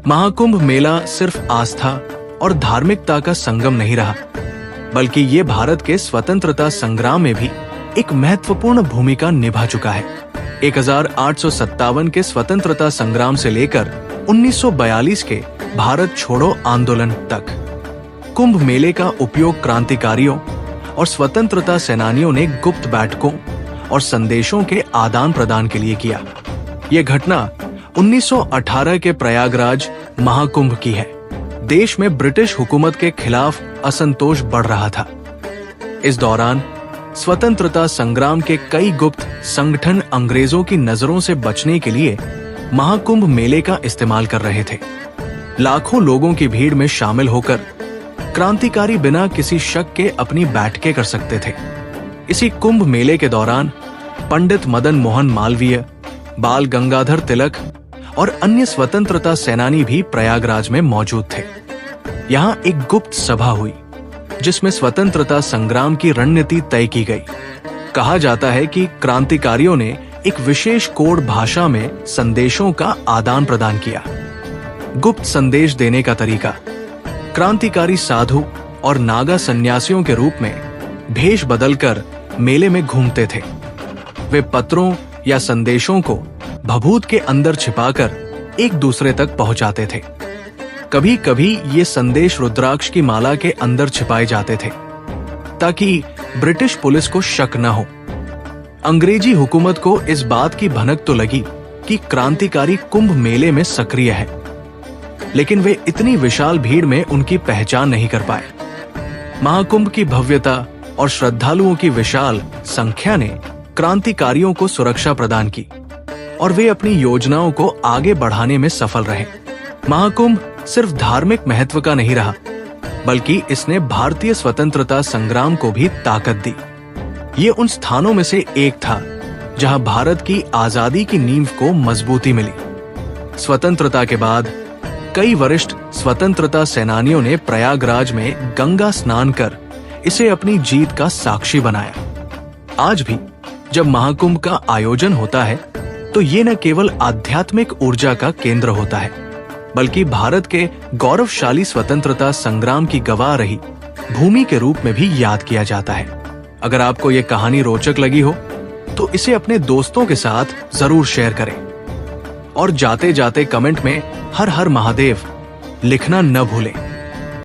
महाकुंभ मेला सिर्फ आस्था और धार्मिकता का संगम नहीं रहा, बल्कि ये भारत के स्वतंत्रता संग्राम में भी एक महत्वपूर्ण भूमिका निभा चुका है। 1857 के स्वतंत्रता संग्राम से लेकर 1942 के भारत छोड़ो आंदोलन तक कुंभ मेले का उपयोग क्रांतिकारियों और स्वतंत्रता सेनानियों ने गुप्त बैठकों और संदेशों के आदान प्रदान के लिए किया। यह घटना 1918 के प्रयागराज महाकुंभ की है। देश में ब्रिटिश हुकूमत के खिलाफ असंतोष बढ़ रहा था। इस दौरान स्वतंत्रता संग्राम के कई गुप्त संगठन अंग्रेजों की नजरों से बचने के लिए महाकुंभ मेले का इस्तेमाल कर रहे थे। लाखों लोगों की भीड़ में शामिल होकर क्रांतिकारी बिना किसी शक के अपनी बैठकें कर सकते थे। इसी कुंभ मेले के दौरान पंडित मदन मोहन मालवीय, बाल गंगाधर तिलक और अन्य स्वतंत्रता सेनानी भी प्रयागराज में मौजूद थे। यहाँ एक गुप्त सभा हुई जिसमें स्वतंत्रता संग्राम की रणनीति तय की गई। कहा जाता है कि क्रांतिकारियों ने एक विशेष कोड भाषा में संदेशों का आदान प्रदान किया। गुप्त संदेश देने का तरीका, क्रांतिकारी साधु और नागा सन्यासियों के रूप में भेष बदलकर मेले में घूमते थे। वे पत्रों या संदेशों को भभूत के अंदर छिपाकर एक दूसरे तक पहुंचाते थे। कभी कभी ये संदेश रुद्राक्ष की माला के अंदर छिपाए जाते थे ताकि ब्रिटिश पुलिस को शक न हो। अंग्रेजी हुकूमत को इस बात की भनक तो लगी कि क्रांतिकारी कुंभ मेले में सक्रिय है, लेकिन वे इतनी विशाल भीड़ में उनकी पहचान नहीं कर पाए। महाकुंभ की भव्यता और श्रद्धालुओं की विशाल संख्या ने क्रांतिकारियों को सुरक्षा प्रदान की और वे अपनी योजनाओं को आगे बढ़ाने में सफल रहे। महाकुंभ सिर्फ धार्मिक महत्व का नहीं रहा, बल्कि इसने भारतीय स्वतंत्रता संग्राम को भी ताकत दी। ये उन स्थानों में से एक था जहां भारत की आजादी की नींव को मजबूती मिली। स्वतंत्रता के बाद कई वरिष्ठ स्वतंत्रता सेनानियों ने प्रयागराज में गंगा स्नान कर इसे अपनी जीत का साक्षी बनाया। आज भी जब महाकुंभ का आयोजन होता है तो ये न केवल आध्यात्मिक ऊर्जा का केंद्र होता है, बल्कि भारत के गौरवशाली स्वतंत्रता संग्राम की गवाह रही भूमि के रूप में भी याद किया जाता है। अगर आपको ये कहानी रोचक लगी हो तो इसे अपने दोस्तों के साथ जरूर शेयर करें और जाते जाते कमेंट में हर हर महादेव लिखना न भूलें।